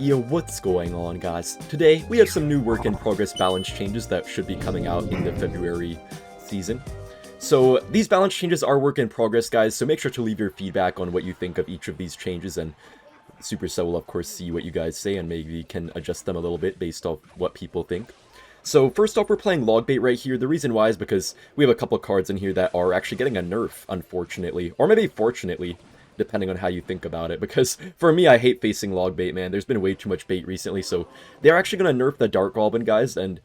Yo, what's going on, guys? Today, we have some new work-in-progress balance changes that should be coming out in the February season. So, these balance changes are work in progress, guys, so make sure to leave your feedback on what you think of each of these changes, and supercell will, of course, see what you guys say, and maybe can adjust them a little bit based off what people think. So, first off, we're playing Logbait right here. The reason why is because we have a couple cards in here that are actually getting a nerf, unfortunately. Or maybe fortunately, depending on how you think about it. Because, for me, I hate facing Logbait, man. There's been way too much bait recently, so they're actually going to nerf the Dark Goblin, guys, and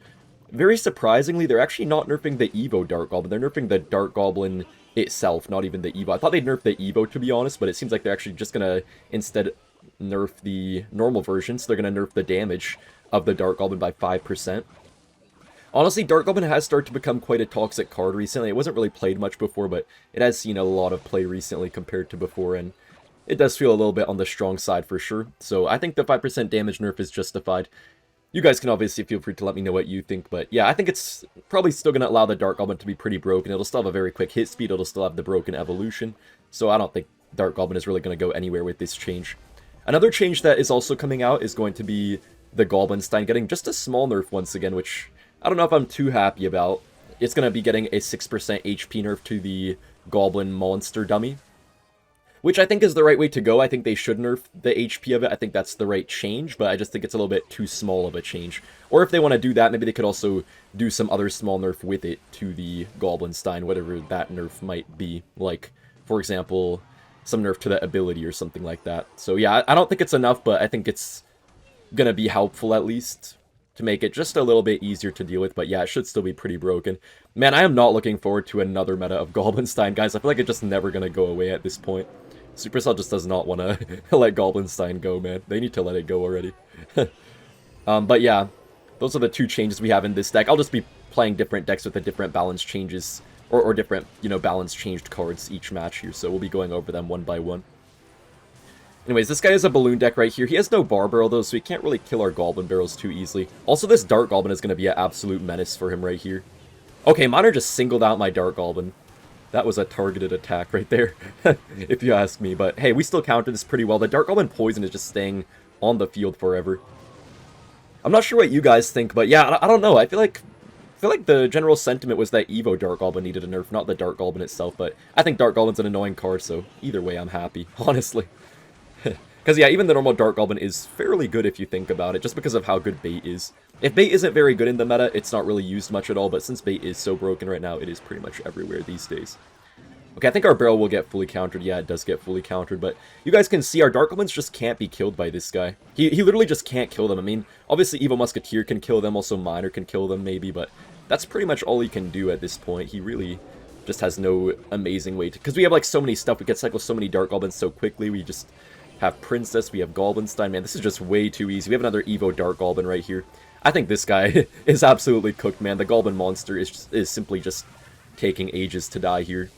very surprisingly, they're actually not nerfing the Evo Dark Goblin. They're nerfing the Dark Goblin itself, not even the Evo. I thought they'd nerf the Evo, to be honest, but it seems like they're actually just going to instead nerf the normal version, so they're going to nerf the damage of the Dark Goblin by 5%. Honestly, Dark Goblin has started to become quite a toxic card recently. It wasn't really played much before, but it has seen a lot of play recently compared to before, and it does feel a little bit on the strong side for sure. So I think the 5% damage nerf is justified. You guys can obviously feel free to let me know what you think, but yeah, I think it's probably still going to allow the Dark Goblin to be pretty broken. It'll still have a very quick hit speed, it'll still have the broken evolution, so I don't think Dark Goblin is really going to go anywhere with this change. Another change that is also coming out is going to be the Goblin Stein getting just a small nerf once again, which I don't know if I'm too happy about. It's going to be getting a 6% HP nerf to the Goblin Monster Dummy, which I think is the right way to go. I think they should nerf the HP of it. I think that's the right change, but I just think it's a little bit too small of a change. Or if they want to do that, maybe they could also do some other small nerf with it to the Goblin Stein, whatever that nerf might be. Like, for example, some nerf to that ability or something like that. So yeah, I don't think it's enough, but I think it's going to be helpful at least to make it just a little bit easier to deal with, but yeah, it should still be pretty broken. Man, I am not looking forward to another meta of Goblin Stein, guys. I feel like it's just never going to go away at this point. Supercell just does not want to let Goblin Stein go, man. They need to let it go already. But yeah, those are the two changes we have in this deck. I'll just be playing different decks with the different balance changes, or different, balance changed cards each match here, so we'll be going over them one by one. Anyways, this guy has a balloon deck right here. He has no bar barrel, though, so he can't really kill our Goblin barrels too easily. Also, this Dark Goblin is going to be an absolute menace for him right here. Okay, Miner just singled out my Dark Goblin. That was a targeted attack right there, if you ask me. But hey, we still countered this pretty well. The Dark Goblin Poison is just staying on the field forever. I'm not sure what you guys think, but yeah, I don't know. I feel like the general sentiment was that Evo Dark Goblin needed a nerf, not the Dark Goblin itself. But I think Dark Goblin's an annoying card, so either way, I'm happy, honestly. Because, yeah, even the normal Dark Goblin is fairly good if you think about it, just because of how good bait is. If bait isn't very good in the meta, it's not really used much at all, but since bait is so broken right now, it is pretty much everywhere these days. Okay, I think our barrel will get fully countered. Yeah, it does get fully countered, but you guys can see our Dark Goblins just can't be killed by this guy. He literally just can't kill them. I mean, obviously Evo Musketeer can kill them, also Miner can kill them maybe, but that's pretty much all he can do at this point. He really just has no amazing way to... Because we have, like, so many stuff. We can cycle so many Dark Goblins so quickly. We just have Princess, we have Goblin Stein. Man, this is just way too easy. We have another Evo Dark Goblin right here. I think this guy is absolutely cooked, man. The Goblin Monster is simply just taking ages to die here.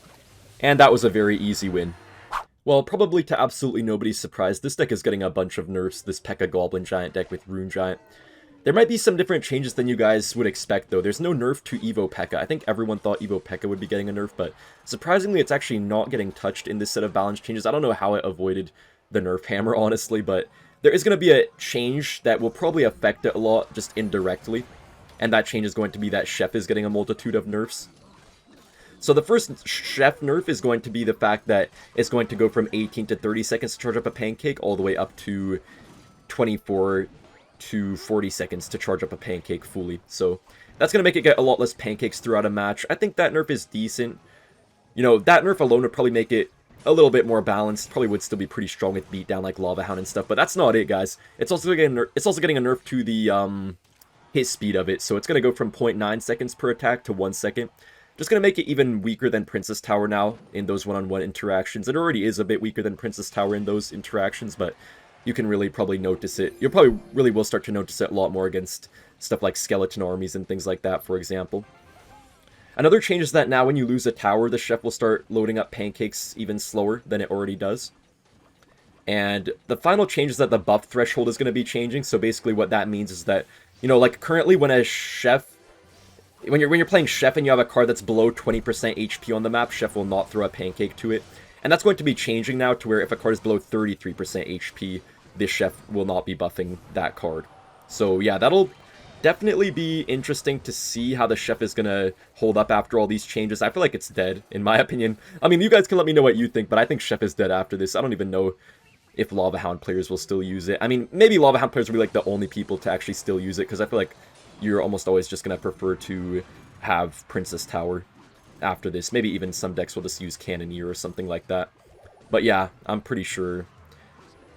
And that was a very easy win. Well, probably to absolutely nobody's surprise, this deck is getting a bunch of nerfs, this Pekka Goblin Giant deck with Rune Giant. There might be some different changes than you guys would expect, though. There's no nerf to Evo Pekka. I think everyone thought Evo Pekka would be getting a nerf, but surprisingly, it's actually not getting touched in this set of balance changes. I don't know how it avoided the nerf hammer, honestly, but there is going to be a change that will probably affect it a lot, just indirectly, and that change is going to be that Chef is getting a multitude of nerfs. So the first Chef nerf is going to be the fact that it's going to go from 18 to 30 seconds to charge up a pancake, all the way up to 24 to 40 seconds to charge up a pancake fully. So that's going to make it get a lot less pancakes throughout a match. I think that nerf is decent. That nerf alone would probably make it a little bit more balanced. Probably would still be pretty strong with beatdown like Lava Hound and stuff, but that's not it, guys. It's also getting a nerf to the hit speed of it, so it's going to go from 0.9 seconds per attack to 1 second. Just going to make it even weaker than Princess Tower now in those one-on-one interactions. It already is a bit weaker than Princess Tower in those interactions, but you can really probably notice it. You'll probably really will start to notice it a lot more against stuff like skeleton armies and things like that, for example. Another change is that now when you lose a tower, the Chef will start loading up pancakes even slower than it already does. And the final change is that the buff threshold is going to be changing. So basically what that means is that, like currently when a Chef... When you're playing Chef and you have a card that's below 20% HP on the map, Chef will not throw a pancake to it. And that's going to be changing now to where if a card is below 33% HP, this chef will not be buffing that card. So yeah, that'll definitely be interesting to see how the chef is gonna hold up after all these changes. I feel like it's dead, in my opinion. I mean, you guys can let me know what you think, but I think chef is dead after this. I don't even know if Lava Hound players will still use it. I mean, maybe Lava Hound players will be like the only people to actually still use it, because I feel like you're almost always just gonna prefer to have Princess Tower after this. Maybe even some decks will just use Cannoneer or something like that. But yeah, I'm pretty sure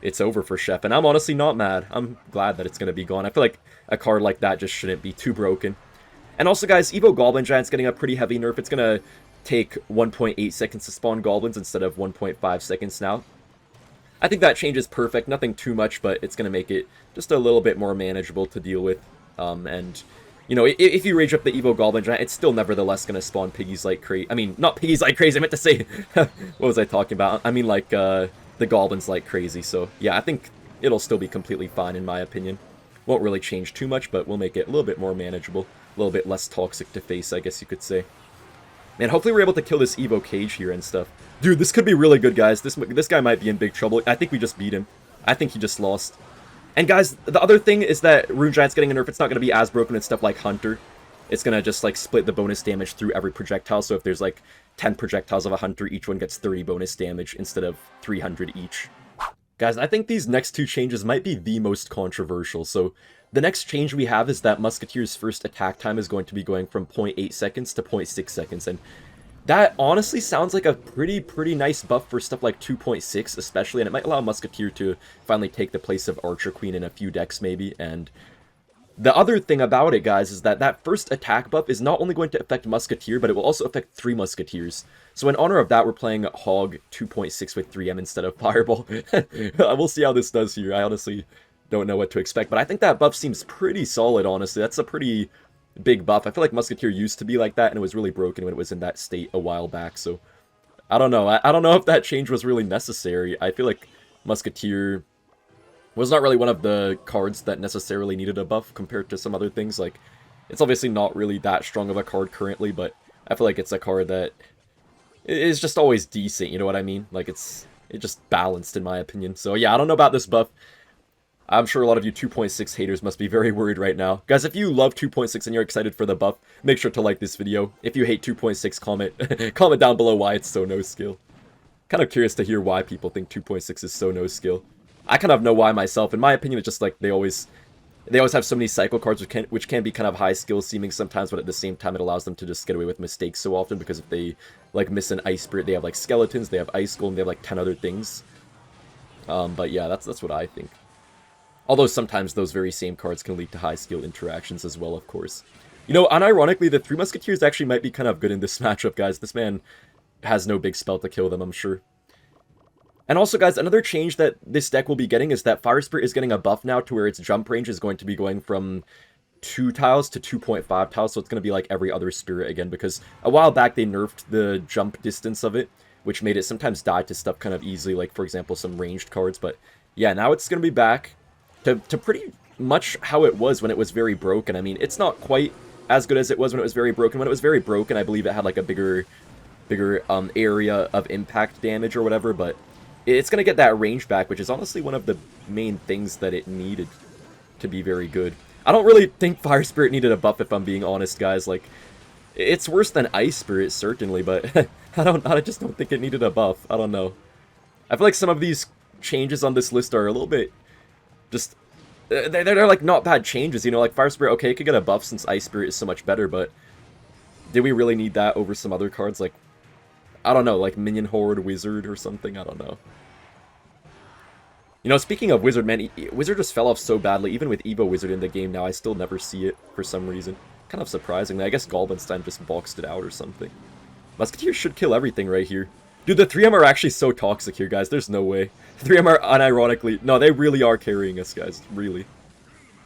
it's over for Chef, and I'm honestly not mad. I'm glad that it's going to be gone. I feel like a card like that just shouldn't be too broken. And also, guys, Evo Goblin Giant's getting a pretty heavy nerf. It's going to take 1.8 seconds to spawn goblins instead of 1.5 seconds now. I think that change is perfect. Nothing too much, but it's going to make it just a little bit more manageable to deal with. And, you know, if you rage up the Evo Goblin Giant, it's still nevertheless going to spawn piggies like crazy. I mean, not piggies like crazy. I meant to say, what was I talking about? I mean, like, the goblins like crazy. So yeah, I think it'll still be completely fine in my opinion. Won't really change too much, but we'll make it a little bit more manageable, a little bit less toxic to face, I guess you could say. Man, hopefully we're able to kill this Evo cage here and stuff. Dude, this could be really good, guys. This guy might be in big trouble. I think we just beat him. I think he just lost. And guys, the other thing is that Rune Giant's getting a nerf. It's not going to be as broken as stuff like Hunter. It's going to just like split the bonus damage through every projectile. So if there's like 10 projectiles of a Hunter, each one gets 30 bonus damage instead of 300 each. Guys, I think these next two changes might be the most controversial. So the next change we have is that Musketeers' first attack time is going to be going from 0.8 seconds to 0.6 seconds. And that honestly sounds like a pretty nice buff for stuff like 2.6 especially. And it might allow Musketeer to finally take the place of Archer Queen in a few decks maybe. And the other thing about it, guys, is that that first attack buff is not only going to affect Musketeer, but it will also affect 3 Musketeers. So in honor of that, we're playing Hog 2.6 with 3M instead of Fireball. We'll see how this does here. I honestly don't know what to expect, but I think that buff seems pretty solid, honestly. That's a pretty big buff. I feel like Musketeer used to be like that, and it was really broken when it was in that state a while back, so I don't know. I don't know if that change was really necessary. I feel like Musketeer was not really one of the cards that necessarily needed a buff compared to some other things. Like, it's obviously not really that strong of a card currently, but I feel like it's a card that is just always decent, you know what I mean? Like, it's just balanced in my opinion. So yeah, I don't know about this buff. I'm sure a lot of you 2.6 haters must be very worried right now. Guys, if you love 2.6 and you're excited for the buff, make sure to like this video. If you hate 2.6, comment down below why it's so no skill. Kind of curious to hear why people think 2.6 is so no skill. I kind of know why myself. In my opinion, it's just like they always have so many cycle cards which can be kind of high skill seeming sometimes, but at the same time it allows them to just get away with mistakes so often, because if they like miss an Ice Spirit, they have like Skeletons, they have Ice Golem, they have like 10 other things. But yeah, that's what I think. Although sometimes those very same cards can lead to high skill interactions as well, of course. You know, unironically, the 3 Musketeers actually might be kind of good in this matchup, guys. This man has no big spell to kill them, I'm sure. And also, guys, another change that this deck will be getting is that Fire Spirit is getting a buff now to where its jump range is going to be going from 2 tiles to 2.5 tiles, so it's going to be like every other spirit again, because a while back they nerfed the jump distance of it, which made it sometimes die to stuff kind of easily, like, for example, some ranged cards. But yeah, now it's going to be back to pretty much how it was when it was very broken. I mean, it's not quite as good as it was when it was very broken. When it was very broken, I believe it had like a bigger area of impact damage or whatever, but it's going to get that range back, which is honestly one of the main things that it needed to be very good. I don't really think Fire Spirit needed a buff, if I'm being honest, guys. Like, it's worse than Ice Spirit, certainly, but I just don't think it needed a buff. I don't know. I feel like some of these changes on this list are a little bit just... They're like not bad changes, you know, like Fire Spirit, okay, it could get a buff since Ice Spirit is so much better, but did we really need that over some other cards? Like, I don't know, like Minion Horde, Wizard, or something? I don't know. You know, speaking of Wizard, man, Wizard just fell off so badly. Even with Evo Wizard in the game now, I still never see it for some reason. Kind of surprising. I guess Goblin-Stein just boxed it out or something. Musketeers should kill everything right here. Dude, the 3M are actually so toxic here, guys. There's no way. 3M are unironically... No, they really are carrying us, guys. Really.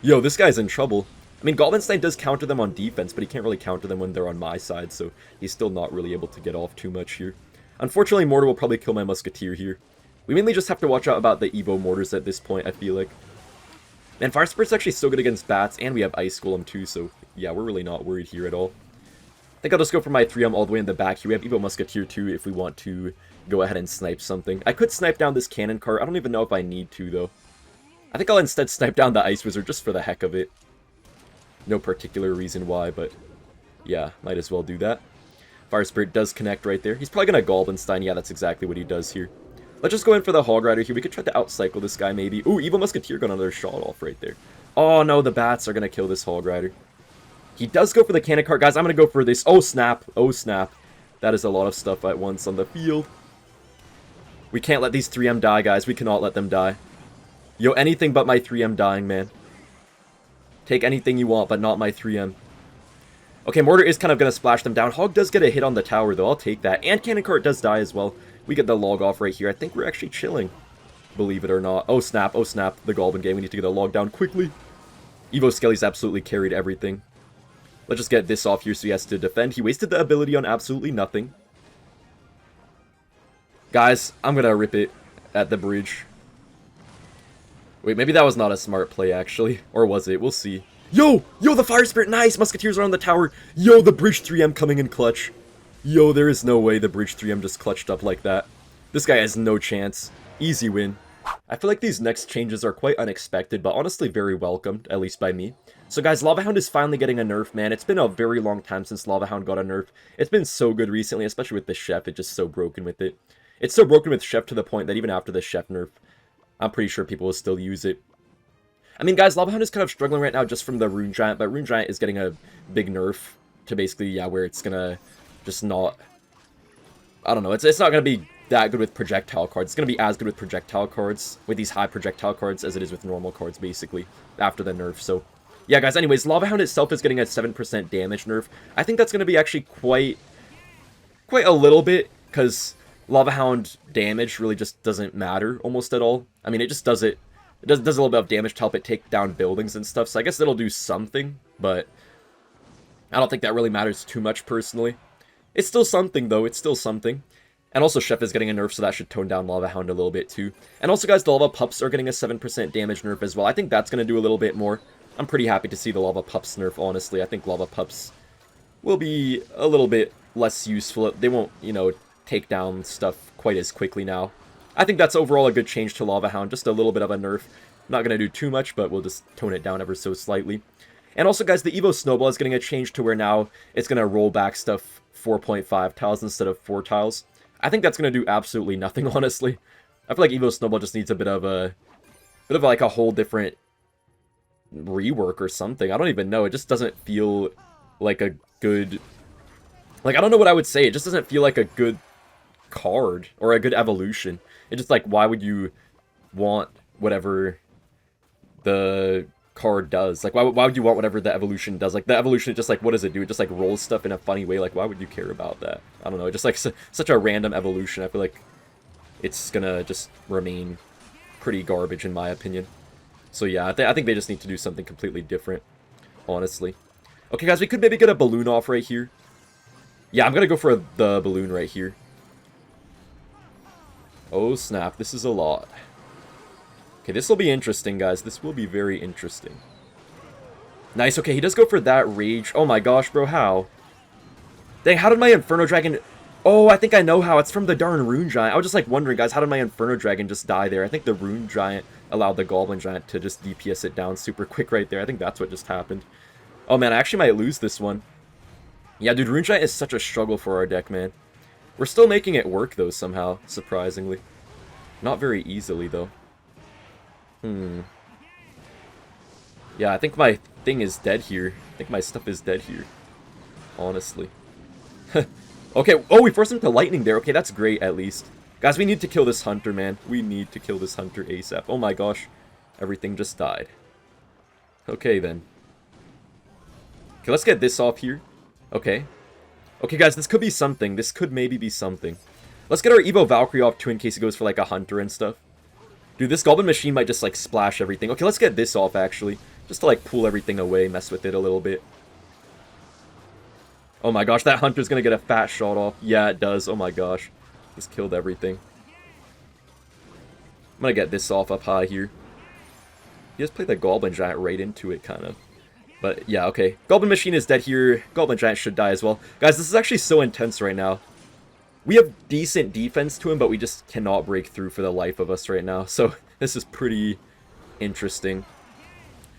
Yo, this guy's in trouble. I mean, Goblin-Stein does counter them on defense, but he can't really counter them when they're on my side, so he's still not really able to get off too much here. Unfortunately, Mortar will probably kill my Musketeer here. We mainly just have to watch out about the Evo Mortars at this point, I feel like. Man, Fire Spirit's actually so good against bats, and we have Ice Golem too, so yeah, we're really not worried here at all. I think I'll just go for my 3M all the way in the back here. We have Evo Musketeer too if we want to go ahead and snipe something. I could snipe down this cannon cart. I don't even know if I need to, though. I think I'll instead snipe down the Ice Wizard just for the heck of it. No particular reason why, but yeah, might as well do that. Fire Spirit does connect right there. He's probably going to Goblin Stein. Yeah, that's exactly what he does here. Let's just go in for the Hog Rider here. We could try to outcycle this guy maybe. Ooh, Evo Musketeer got another shot off right there. Oh no, the bats are going to kill this Hog Rider. He does go for the Cannon Cart. Guys, I'm going to go for this. Oh snap. Oh snap. That is a lot of stuff at once on the field. We can't let these 3M die, guys. We cannot let them die. Yo, anything but my 3M dying, man. Take anything you want, but not my 3M. Okay, Mortar is kind of going to splash them down. Hog does get a hit on the tower, though. I'll take that. And Cannon Cart does die as well. We get the log off right here. I think we're actually chilling. Believe it or not. Oh, snap. Oh, snap. The Goblin game. We need to get a log down quickly. Evo Skelly's absolutely carried everything. Let's just get this off here so he has to defend. He wasted the ability on absolutely nothing. Guys, I'm going to rip it at the bridge. Wait, maybe that was not a smart play, actually. Or was it? We'll see. Yo! Yo, the Fire Spirit! Nice! Musketeers are on the tower. Yo, the Bridge 3M coming in clutch. Yo, there is no way the Bridge 3M just clutched up like that. This guy has no chance. Easy win. I feel like these next changes are quite unexpected, but honestly very welcomed, at least by me. So guys, Lava Hound is finally getting a nerf, man. It's been a very long time since Lava Hound got a nerf. It's been so good recently, especially with the Chef. It's just so broken with it. It's so broken with Chef to the point that even after the Chef nerf, I'm pretty sure people will still use it. I mean, guys, Lava Hound is kind of struggling right now just from the Rune Giant, but Rune Giant is getting a big nerf to basically, yeah, where it's gonna just not... I don't know, it's not gonna be that good with projectile cards. It's gonna be as good with projectile cards, with these high projectile cards, as it is with normal cards, basically, after the nerf. So, yeah, guys, anyways, Lava Hound itself is getting a 7% damage nerf. I think that's gonna be actually quite a little bit, because Lava Hound damage really just doesn't matter almost at all. I mean, it just does it. It does a little bit of damage to help it take down buildings and stuff, so I guess it'll do something, but I don't think that really matters too much, personally. It's still something, though. It's still something. And also, Chef is getting a nerf, so that should tone down Lava Hound a little bit, too. And also, guys, the Lava Pups are getting a 7% damage nerf as well. I think that's going to do a little bit more. I'm pretty happy to see the Lava Pups nerf, honestly. I think Lava Pups will be a little bit less useful. They won't, you know, take down stuff quite as quickly now. I think that's overall a good change to Lava Hound, just a little bit of a nerf. Not going to do too much, but we'll just tone it down ever so slightly. And also, guys, the Evo Snowball is getting a change to where now it's going to roll back stuff 4.5 tiles instead of 4 tiles. I think that's going to do absolutely nothing, honestly. I feel like Evo Snowball just needs a bit of like a whole different rework or something. I don't even know. It just doesn't feel like a good... Like, I don't know what I would say. It just doesn't feel like a good card or a good evolution. It's just like, why would you want whatever the card does? Like, why would you want whatever the evolution does? Like, the evolution, just like, what does it do? It just like rolls stuff in a funny way. Like, why would you care about that? I don't know. It's just like such a random evolution. I feel like it's gonna just remain pretty garbage in my opinion. So yeah, I think they just need to do something completely different, honestly. Okay, guys, we could maybe get a balloon off right here. Yeah, I'm gonna go for the balloon right here. Oh snap, this is a lot. Okay, this will be interesting, guys. This will be very interesting. Nice, okay, he does go for that rage. Oh my gosh, bro, how? Dang, how did my Inferno Dragon... Oh, I think I know how. It's from the darn Rune Giant. I was just like wondering, guys, how did my Inferno Dragon just die there? I think the Rune Giant allowed the Goblin Giant to just DPS it down super quick right there. I think that's what just happened. Oh man, I actually might lose this one. Yeah, dude, Rune Giant is such a struggle for our deck, man. We're still making it work, though, somehow, surprisingly. Not very easily, though. Yeah, I think my thing is dead here. I think my stuff is dead here. Honestly. Okay, oh, we forced him to lightning there. Okay, that's great, at least. Guys, we need to kill this hunter, man. We need to kill this hunter ASAP. Oh my gosh. Everything just died. Okay, then. Okay, let's get this off here. Okay. Okay, guys, this could be something. This could maybe be something. Let's get our Evo Valkyrie off, too, in case he goes for, like, a hunter and stuff. Dude, this Goblin Machine might just, like, splash everything. Okay, let's get this off, actually. Just to, like, pull everything away, mess with it a little bit. Oh my gosh, that hunter's gonna get a fat shot off. Yeah, it does. Oh my gosh. Just killed everything. I'm gonna get this off up high here. He just played the Goblin Giant right into it, kind of. But, yeah, okay. Goblin Machine is dead here. Goblin Giant should die as well. Guys, this is actually so intense right now. We have decent defense to him, but we just cannot break through for the life of us right now. So, this is pretty Interesting.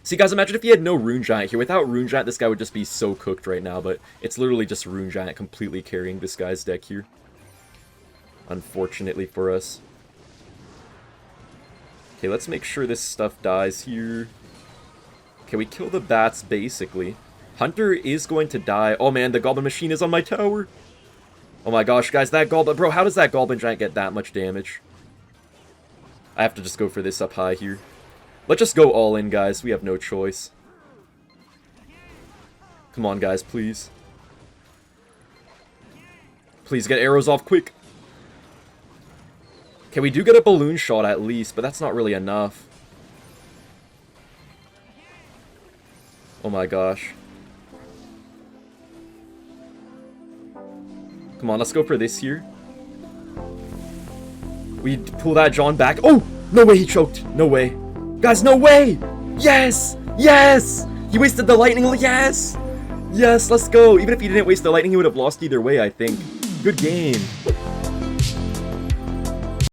See, guys, imagine if he had no Rune Giant here. Without Rune Giant, this guy would just be so cooked right now, but it's literally just Rune Giant completely carrying this guy's deck here. Unfortunately for us. Okay, let's make sure this stuff dies here. Okay, we kill the bats, basically. Hunter is going to die. Oh, man, the Goblin Machine is on my tower. Oh, my gosh, guys, that Goblin... Bro, how does that Goblin Giant get that much damage? I have to just go for this up high here. Let's just go all in, guys. We have no choice. Come on, guys, please. Please get arrows off quick. Okay, we do get a balloon shot at least, but that's not really enough. Oh my gosh. Come on, let's go for this here. We pull that John back. Oh! No way he choked. No way. Guys, no way! Yes! Yes! He wasted the lightning. Yes! Yes, let's go. Even if he didn't waste the lightning, he would have lost either way, I think. Good game.